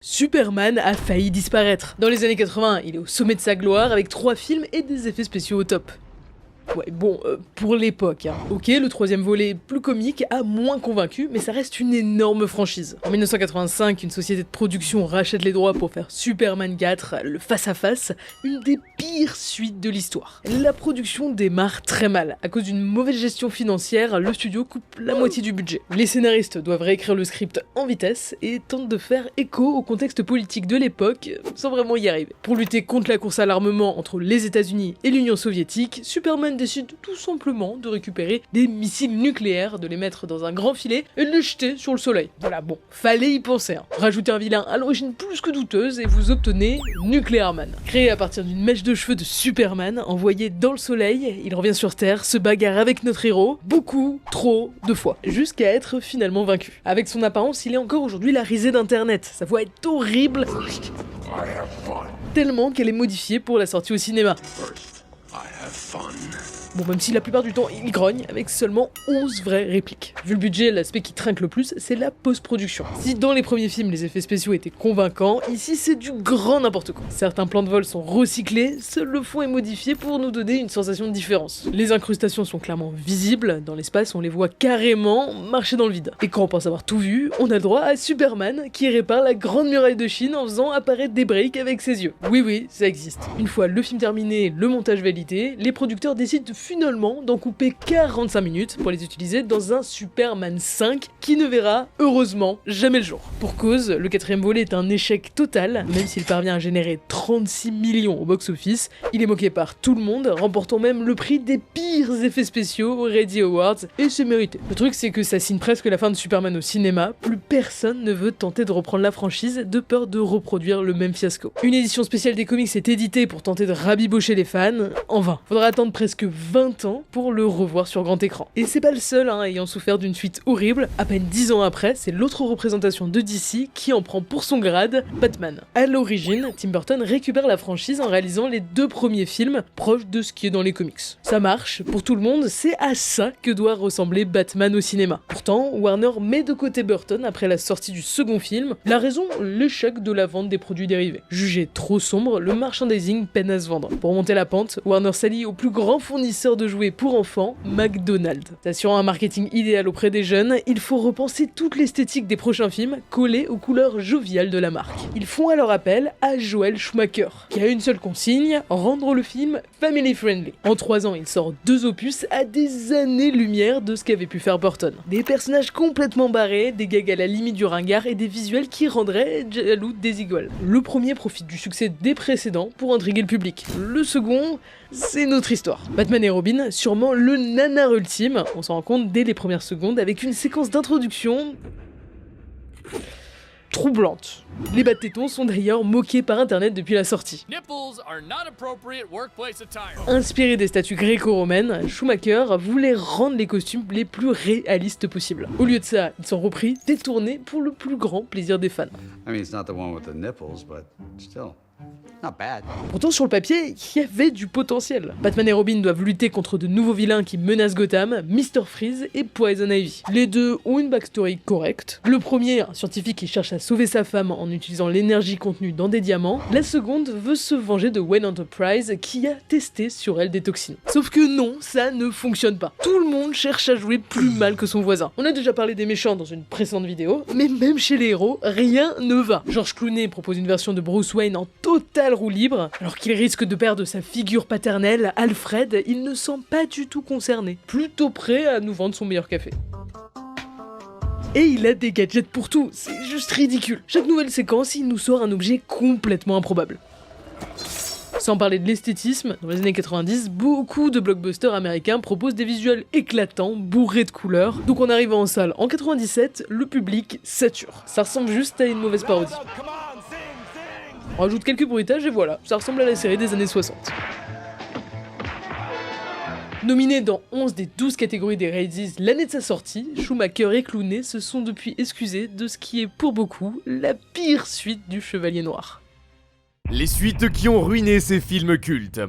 Superman a failli disparaître. Dans les années 80, il est au sommet de sa gloire avec 3 films et des effets spéciaux au top. Ouais, bon, pour l'époque, hein. Ok, le troisième volet, plus comique, a moins convaincu, mais ça reste une énorme franchise. En 1985, une société de production rachète les droits pour faire Superman 4, le face-à-face, une des pires suites de l'histoire. La production démarre très mal. À cause d'une mauvaise gestion financière, le studio coupe la moitié du budget. Les scénaristes doivent réécrire le script en vitesse et tentent de faire écho au contexte politique de l'époque, sans vraiment y arriver. Pour lutter contre la course à l'armement entre les États-Unis et l'Union soviétique, Superman décide tout simplement de récupérer des missiles nucléaires, de les mettre dans un grand filet et de les jeter sur le soleil. Voilà, bon, fallait y penser. Hein. Rajoutez un vilain à l'origine plus que douteuse et vous obtenez Nuclear Man. Créé à partir d'une mèche de cheveux de Superman, envoyé dans le soleil, il revient sur Terre, se bagarre avec notre héros, beaucoup, trop de fois, jusqu'à être finalement vaincu. Avec son apparence, il est encore aujourd'hui la risée d'internet. Sa voix est horrible, tellement qu'elle est modifiée pour la sortie au cinéma. Bon, même si la plupart du temps il grogne, avec seulement 11 vraies répliques. Vu le budget, l'aspect qui trinque le plus, c'est la post-production. Si dans les premiers films les effets spéciaux étaient convaincants, ici c'est du grand n'importe quoi. Certains plans de vol sont recyclés, seul le fond est modifié pour nous donner une sensation de différence. Les incrustations sont clairement visibles, dans l'espace on les voit carrément marcher dans le vide. Et quand on pense avoir tout vu, on a le droit à Superman qui répare la grande muraille de Chine en faisant apparaître des breaks avec ses yeux. Oui, ça existe. Une fois le film terminé, le montage validé, les producteurs décident finalement d'en couper 45 minutes pour les utiliser dans un Superman 5 qui ne verra heureusement jamais le jour. Pour cause, le 4ème volet est un échec total, même s'il parvient à générer 36 millions au box-office, il est moqué par tout le monde, remportant même le prix des pires effets spéciaux aux Ready Awards, et c'est mérité. Le truc c'est que ça signe presque la fin de Superman au cinéma, plus personne ne veut tenter de reprendre la franchise de peur de reproduire le même fiasco. Une édition spéciale des comics est éditée pour tenter de rabibocher les fans, en vain. Faudra attendre presque 20 ans pour le revoir sur grand écran. Et c'est pas le seul ayant souffert d'une suite horrible. À peine 10 ans après, c'est l'autre représentation de DC qui en prend pour son grade, Batman. À l'origine, Tim Burton récupère la franchise en réalisant les 2 premiers films, proches de ce qui est dans les comics. Ça marche, pour tout le monde, c'est à ça que doit ressembler Batman au cinéma. Pourtant, Warner met de côté Burton après la sortie du second film. La raison, l'échec de la vente des produits dérivés. Jugé trop sombre, le merchandising peine à se vendre. Pour monter la pente, Warner s'allie au plus grand fournisseur de jouets pour enfants, McDonald's. S'assurant un marketing idéal auprès des jeunes, il faut repenser toute l'esthétique des prochains films collée aux couleurs joviales de la marque. Ils font alors appel à Joel Schumacher, qui a une seule consigne, rendre le film family friendly. En 3 ans, il sort 2 opus à des années-lumière de ce qu'avait pu faire Burton. Des personnages complètement barrés, des gags à la limite du ringard et des visuels qui rendraient jaloux des iguales. Le premier profite du succès des précédents pour intriguer le public. Le second, c'est notre histoire. Batman et Robin, sûrement le nanar ultime, on s'en rend compte dès les premières secondes avec une séquence d'introduction troublante. Les bas de tétons sont d'ailleurs moqués par internet depuis la sortie. Inspiré des statues gréco-romaines, Schumacher voulait rendre les costumes les plus réalistes possibles. Au lieu de ça, ils sont repris, détournés pour le plus grand plaisir des fans. Pourtant, sur le papier, il y avait du potentiel. Batman et Robin doivent lutter contre de nouveaux vilains qui menacent Gotham, Mr. Freeze et Poison Ivy. Les deux ont une backstory correcte. Le premier, un scientifique qui cherche à sauver sa femme en utilisant l'énergie contenue dans des diamants. La seconde veut se venger de Wayne Enterprise qui a testé sur elle des toxines. Sauf que non, ça ne fonctionne pas. Tout le monde cherche à jouer plus mal que son voisin. On a déjà parlé des méchants dans une précédente vidéo, mais même chez les héros, rien ne va. George Clooney propose une version de Bruce Wayne en total roue libre, alors qu'il risque de perdre sa figure paternelle, Alfred, il ne semble pas du tout concerné, plutôt prêt à nous vendre son meilleur café. Et il a des gadgets pour tout, c'est juste ridicule. Chaque nouvelle séquence, il nous sort un objet complètement improbable. Sans parler de l'esthétisme, dans les années 90, beaucoup de blockbusters américains proposent des visuels éclatants, bourrés de couleurs. Donc en arrivant en salle en 97, le public sature. Ça ressemble juste à une mauvaise parodie. On rajoute quelques bruitages et voilà, ça ressemble à la série des années 60. Nominé dans 11 des 12 catégories des Razzies l'année de sa sortie, Schumacher et Clooney se sont depuis excusés de ce qui est pour beaucoup la pire suite du Chevalier Noir. Les suites qui ont ruiné ces films cultes.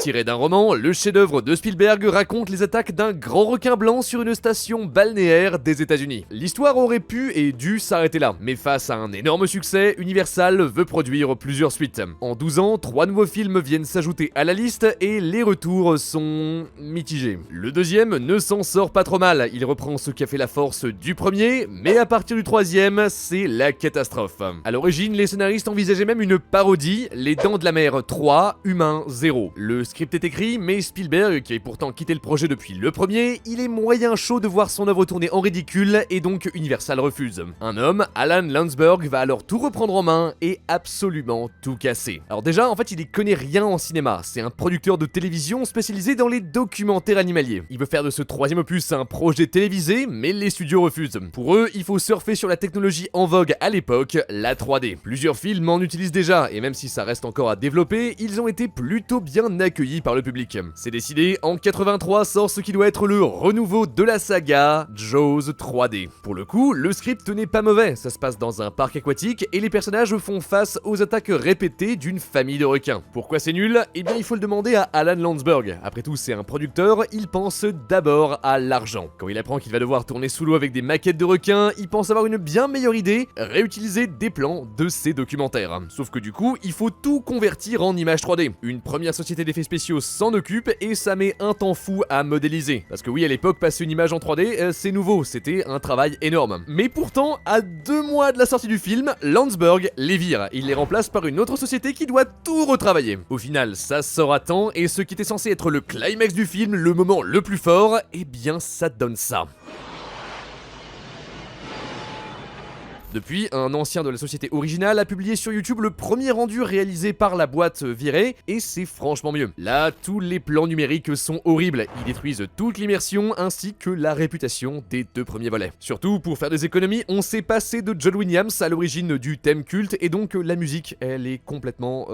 Tiré d'un roman, le chef-d'œuvre de Spielberg raconte les attaques d'un grand requin blanc sur une station balnéaire des États-Unis. L'histoire aurait pu et dû s'arrêter là, mais face à un énorme succès, Universal veut produire plusieurs suites. En 12 ans, 3 nouveaux films viennent s'ajouter à la liste et les retours sont mitigés. Le deuxième ne s'en sort pas trop mal, il reprend ce qui a fait la force du premier, mais à partir du troisième, c'est la catastrophe. À l'origine, les scénaristes envisageaient même une parodie, Les Dents de la Mer 3, Humain 0. Le script est écrit, mais Spielberg, qui avait pourtant quitté le projet depuis le premier, il est moyen chaud de voir son œuvre tourner en ridicule et donc Universal refuse. Un homme, Alan Landsberg, va alors tout reprendre en main et absolument tout casser. Alors déjà, en fait, il y connaît rien en cinéma, c'est un producteur de télévision spécialisé dans les documentaires animaliers. Il veut faire de ce troisième opus un projet télévisé, mais les studios refusent. Pour eux, il faut surfer sur la technologie en vogue à l'époque, la 3D. Plusieurs films en utilisent déjà, et même si ça reste encore à développer, ils ont été plutôt bien accueillis par le public. C'est décidé, en 83 sort ce qui doit être le renouveau de la saga, Jaws 3D. Pour le coup, le script n'est pas mauvais, ça se passe dans un parc aquatique et les personnages font face aux attaques répétées d'une famille de requins. Pourquoi c'est nul? Eh bien il faut le demander à Alan Landsberg. Après tout, c'est un producteur, il pense d'abord à l'argent. Quand il apprend qu'il va devoir tourner sous l'eau avec des maquettes de requins, il pense avoir une bien meilleure idée, réutiliser des plans de ses documentaires. Sauf que du coup, il faut tout convertir en images 3D. Une première société d'effets spéciaux s'en occupe et ça met un temps fou à modéliser. Parce que oui, à l'époque, passer une image en 3D, c'est nouveau, c'était un travail énorme. Mais pourtant, à 2 mois de la sortie du film, Landsberg les vire. Il les remplace par une autre société qui doit tout retravailler. Au final, ça sort à temps et ce qui était censé être le climax du film, le moment le plus fort, eh bien ça donne ça. Depuis, un ancien de la société originale a publié sur YouTube le premier rendu réalisé par la boîte virée, et c'est franchement mieux. Là, tous les plans numériques sont horribles, ils détruisent toute l'immersion ainsi que la réputation des 2 premiers volets. Surtout, pour faire des économies, on s'est passé de John Williams à l'origine du thème culte, et donc la musique, elle est complètement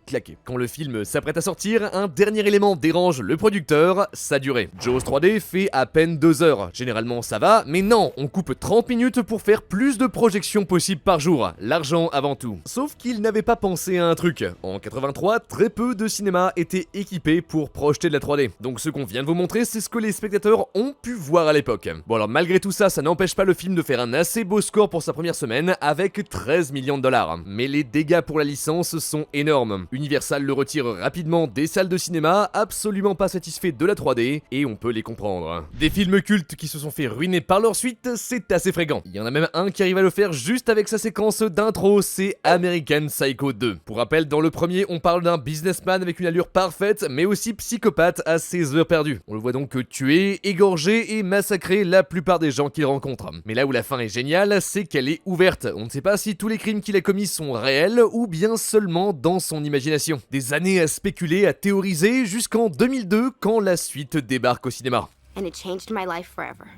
claquée. Quand le film s'apprête à sortir, un dernier élément dérange le producteur, sa durée. Jaws 3D fait à peine 2 heures. Généralement ça va, mais non, on coupe 30 minutes pour faire plus de projections possibles par jour, l'argent avant tout. Sauf qu'il n'avait pas pensé à un truc. En 83, très peu de cinémas étaient équipés pour projeter de la 3D. Donc ce qu'on vient de vous montrer, c'est ce que les spectateurs ont pu voir à l'époque. Bon alors malgré tout ça, ça n'empêche pas le film de faire un assez beau score pour sa première semaine, avec 13 millions de dollars. Mais les dégâts pour la licence sont énormes. Universal le retire rapidement des salles de cinéma, absolument pas satisfait de la 3D, et on peut les comprendre. Des films cultes qui se sont fait ruiner par leur suite, c'est assez fréquent. Il y en a même un qui arrive à le faire juste avec sa séquence d'intro, c'est American Psycho 2. Pour rappel, dans le premier, on parle d'un businessman avec une allure parfaite, mais aussi psychopathe à ses heures perdues. On le voit donc tuer, égorger et massacrer la plupart des gens qu'il rencontre. Mais là où la fin est géniale, c'est qu'elle est ouverte. On ne sait pas si tous les crimes qu'il a commis sont réels ou bien seulement dans son imagination. Des années à spéculer, à théoriser, jusqu'en 2002 quand la suite débarque au cinéma. And it changed my life forever.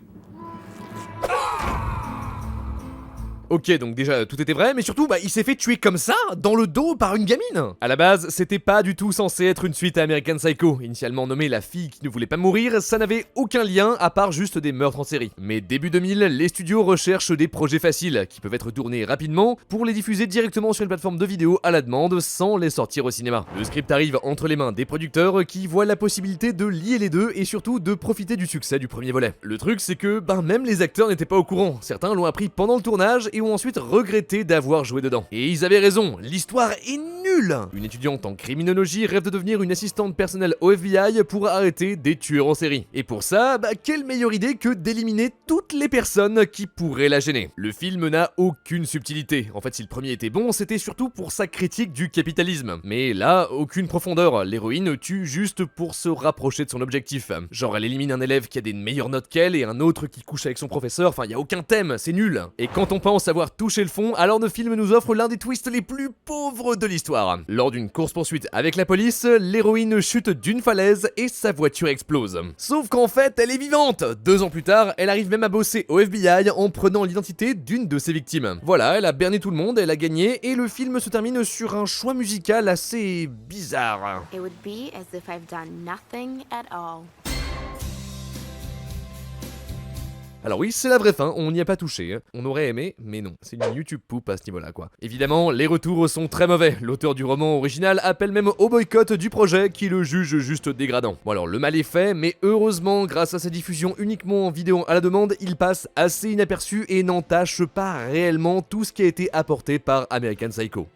Ok, donc déjà tout était vrai, mais surtout il s'est fait tuer comme ça, dans le dos, par une gamine. À la base, c'était pas du tout censé être une suite à American Psycho. Initialement nommée La fille qui ne voulait pas mourir, ça n'avait aucun lien à part juste des meurtres en série. Mais début 2000, les studios recherchent des projets faciles, qui peuvent être tournés rapidement, pour les diffuser directement sur une plateforme de vidéo à la demande, sans les sortir au cinéma. Le script arrive entre les mains des producteurs qui voient la possibilité de lier les deux et surtout de profiter du succès du premier volet. Le truc c'est que même les acteurs n'étaient pas au courant. Certains l'ont appris pendant le tournage et ont ensuite regretté d'avoir joué dedans. Et ils avaient raison, l'histoire est nulle. Une étudiante en criminologie rêve de devenir une assistante personnelle au FBI pour arrêter des tueurs en série. Et pour ça, quelle meilleure idée que d'éliminer toutes les personnes qui pourraient la gêner. Le film n'a aucune subtilité. En fait, si le premier était bon, c'était surtout pour sa critique du capitalisme. Mais là, aucune profondeur. L'héroïne tue juste pour se rapprocher de son objectif. Genre, elle élimine un élève qui a des meilleures notes qu'elle et un autre qui couche avec son professeur. Enfin, y a aucun thème, c'est nul. Et quand on pense avoir touché le fond, alors le film nous offre l'un des twists les plus pauvres de l'histoire. Lors d'une course-poursuite avec la police, l'héroïne chute d'une falaise et sa voiture explose. Sauf qu'en fait, elle est vivante. 2 ans plus tard, elle arrive même à bosser au FBI en prenant l'identité d'une de ses victimes. Voilà, elle a berné tout le monde, elle a gagné, et le film se termine sur un choix musical assez bizarre. It would be as if I've done nothing at all. Alors oui, c'est la vraie fin, on n'y a pas touché. On aurait aimé, mais non, c'est une YouTube poupe à ce niveau-là quoi. Évidemment, les retours sont très mauvais. L'auteur du roman original appelle même au boycott du projet qui le juge juste dégradant. Bon alors, le mal est fait, mais heureusement, grâce à sa diffusion uniquement en vidéo à la demande, il passe assez inaperçu et n'entache pas réellement tout ce qui a été apporté par American Psycho.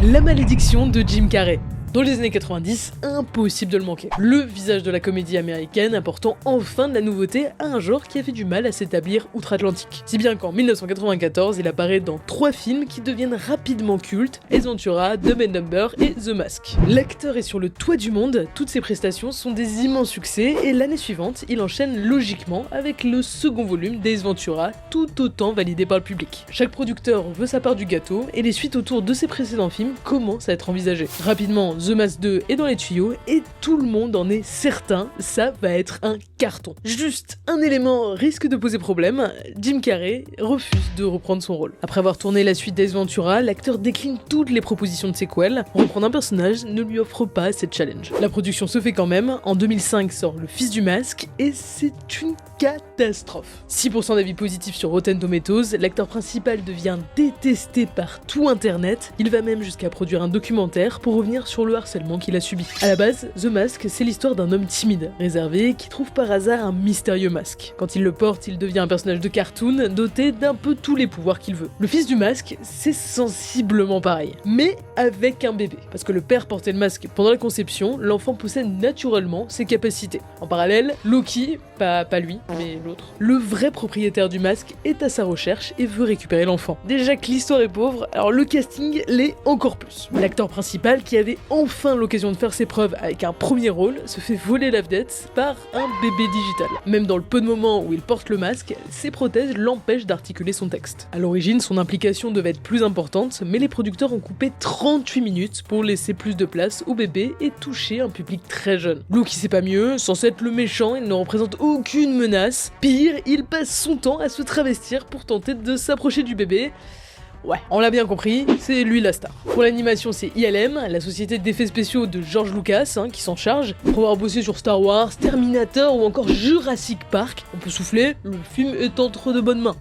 La malédiction de Jim Carrey. Dans les années 90, impossible de le manquer. Le visage de la comédie américaine apportant enfin de la nouveauté à un genre qui avait du mal à s'établir outre-Atlantique. Si bien qu'en 1994, il apparaît dans 3 films qui deviennent rapidement cultes, Ace Ventura, Dumb and Dumber et The Mask. L'acteur est sur le toit du monde, toutes ses prestations sont des immenses succès et l'année suivante, il enchaîne logiquement avec le second volume d'Ace Ventura, tout autant validé par le public. Chaque producteur veut sa part du gâteau et les suites autour de ses précédents films commencent à être envisagées. Rapidement, The Mask 2 est dans les tuyaux et tout le monde en est certain, ça va être un carton. Juste un élément risque de poser problème, Jim Carrey refuse de reprendre son rôle. Après avoir tourné la suite d'Ace Ventura, l'acteur décline toutes les propositions de sequel, reprendre un personnage ne lui offre pas cette challenge. La production se fait quand même, en 2005 sort Le Fils du Masque et c'est une catastrophe. 6% d'avis positifs sur Rotten Tomatoes, l'acteur principal devient détesté par tout internet, il va même jusqu'à produire un documentaire pour revenir sur le harcèlement qu'il a subi. À la base, The Mask, c'est l'histoire d'un homme timide, réservé, qui trouve par hasard un mystérieux masque. Quand il le porte, il devient un personnage de cartoon, doté d'un peu tous les pouvoirs qu'il veut. Le Fils du Masque, c'est sensiblement pareil, mais avec un bébé. Parce que le père portait le masque pendant la conception, l'enfant possède naturellement ses capacités. En parallèle, Loki, pas lui, mais l'autre, le vrai propriétaire du masque, est à sa recherche et veut récupérer l'enfant. Déjà que l'histoire est pauvre, alors le casting l'est encore plus. L'acteur principal, qui avait enfin l'occasion de faire ses preuves avec un premier rôle, se fait voler la vedette par un bébé digital. Même dans le peu de moments où il porte le masque, ses prothèses l'empêchent d'articuler son texte. À l'origine, son implication devait être plus importante, mais les producteurs ont coupé 38 minutes pour laisser plus de place au bébé et toucher un public très jeune. Loki sait pas mieux, censé être le méchant, il ne représente aucune menace. Pire, il passe son temps à se travestir pour tenter de s'approcher du bébé. Ouais, on l'a bien compris, c'est lui la star. Pour l'animation, c'est ILM, la société d'effets spéciaux de George Lucas, qui s'en charge. Pour avoir bossé sur Star Wars, Terminator ou encore Jurassic Park, on peut souffler, le film est entre de bonnes mains.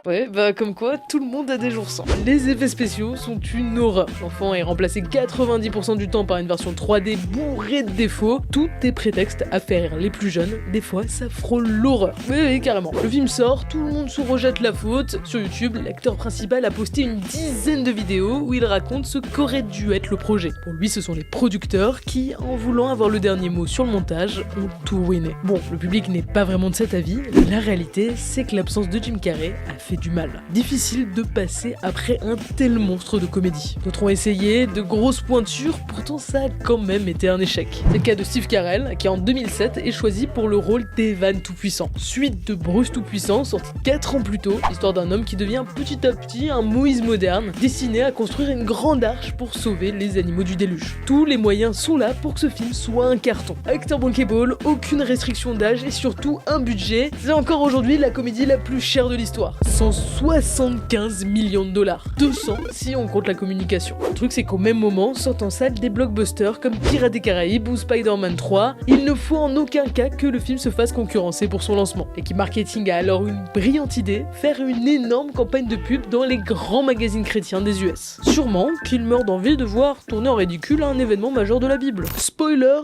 Ouais, bah comme quoi, tout le monde a des jours sans. Les effets spéciaux sont une horreur. L'enfant est remplacé 90% du temps par une version 3D bourrée de défauts. Tout est prétexte à faire rire les plus jeunes. Des fois, ça frôle l'horreur. Oui, carrément. Le film sort, tout le monde se rejette la faute. Sur YouTube, l'acteur principal a posté une dizaine de vidéos où il raconte ce qu'aurait dû être le projet. Pour lui, ce sont les producteurs qui, en voulant avoir le dernier mot sur le montage, ont tout ruiné. Bon, le public n'est pas vraiment de cet avis. La réalité, c'est que l'absence de Jim Carrey a fait du mal. Difficile de passer après un tel monstre de comédie. D'autres ont essayé, de grosses pointures, pourtant ça a quand même été un échec. C'est le cas de Steve Carell, qui en 2007 est choisi pour le rôle d'Evan Tout-Puissant. Suite de Bruce Tout-Puissant, sorti 4 ans plus tôt, l'histoire d'un homme qui devient petit à petit un Moïse moderne, destiné à construire une grande arche pour sauver les animaux du déluge. Tous les moyens sont là pour que ce film soit un carton. Acteur bankable, aucune restriction d'âge et surtout un budget. C'est encore aujourd'hui la comédie la plus chère de l'histoire. 175 millions de dollars. 200 si on compte la communication. Le truc c'est qu'au même moment sortent en salle des blockbusters comme Pirates des Caraïbes ou Spider-Man 3. Il ne faut en aucun cas que le film se fasse concurrencer pour son lancement. L'équipe marketing a alors une brillante idée, faire une énorme campagne de pub dans les grands magazines chrétiens des US. Sûrement qu'il meurt d'envie de voir tourner en ridicule un événement majeur de la Bible. Spoiler,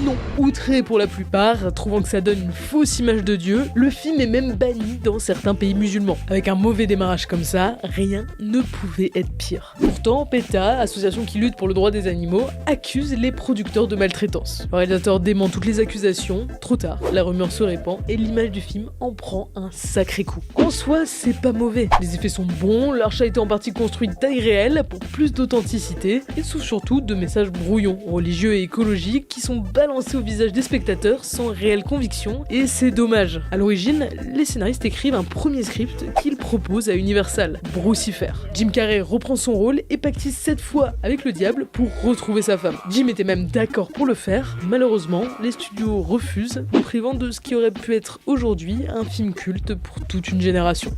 non. Outré pour la plupart, trouvant que ça donne une fausse image de Dieu, le film est même banni dans certains pays musulmans. Avec un mauvais démarrage comme ça, rien ne pouvait être pire. Pourtant, PETA, association qui lutte pour le droit des animaux, accuse les producteurs de maltraitance. Le réalisateur dément toutes les accusations, trop tard, la rumeur se répand et l'image du film en prend un sacré coup. En soi, c'est pas mauvais. Les effets sont bons, l'arche a été en partie construite taille réelle pour plus d'authenticité et souffre surtout de messages brouillons, religieux et écologiques qui sont balancés au visage des spectateurs sans réelle conviction et c'est dommage. À l'origine, les scénaristes écrivent un premier script qu'ils proposent à Universal, Brucifer. Jim Carrey reprend son rôle et pactise cette fois avec le diable pour retrouver sa femme. Jim était même d'accord pour le faire, malheureusement, les studios refusent, privant de ce qui aurait pu être aujourd'hui un film culte pour toute une génération.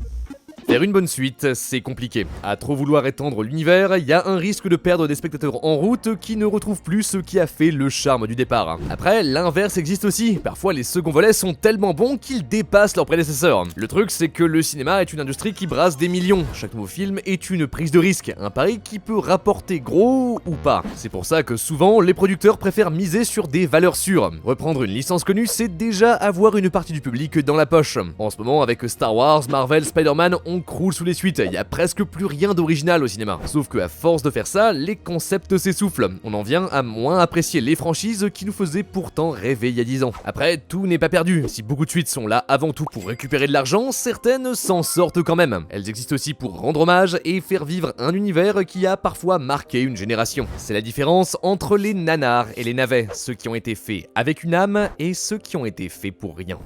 Faire une bonne suite, c'est compliqué. À trop vouloir étendre l'univers, il y a un risque de perdre des spectateurs en route qui ne retrouvent plus ce qui a fait le charme du départ. Après, l'inverse existe aussi. Parfois, les seconds volets sont tellement bons qu'ils dépassent leurs prédécesseurs. Le truc, c'est que le cinéma est une industrie qui brasse des millions. Chaque nouveau film est une prise de risque, un pari qui peut rapporter gros ou pas. C'est pour ça que souvent, les producteurs préfèrent miser sur des valeurs sûres. Reprendre une licence connue, c'est déjà avoir une partie du public dans la poche. En ce moment, avec Star Wars, Marvel, Spider-Man, on croule sous les suites. Il y a presque plus rien d'original au cinéma. Sauf que à force de faire ça, les concepts s'essoufflent. On en vient à moins apprécier les franchises qui nous faisaient pourtant rêver il y a 10 ans. Après, tout n'est pas perdu. Si beaucoup de suites sont là avant tout pour récupérer de l'argent, certaines s'en sortent quand même. Elles existent aussi pour rendre hommage et faire vivre un univers qui a parfois marqué une génération. C'est la différence entre les nanars et les navets, ceux qui ont été faits avec une âme et ceux qui ont été faits pour rien.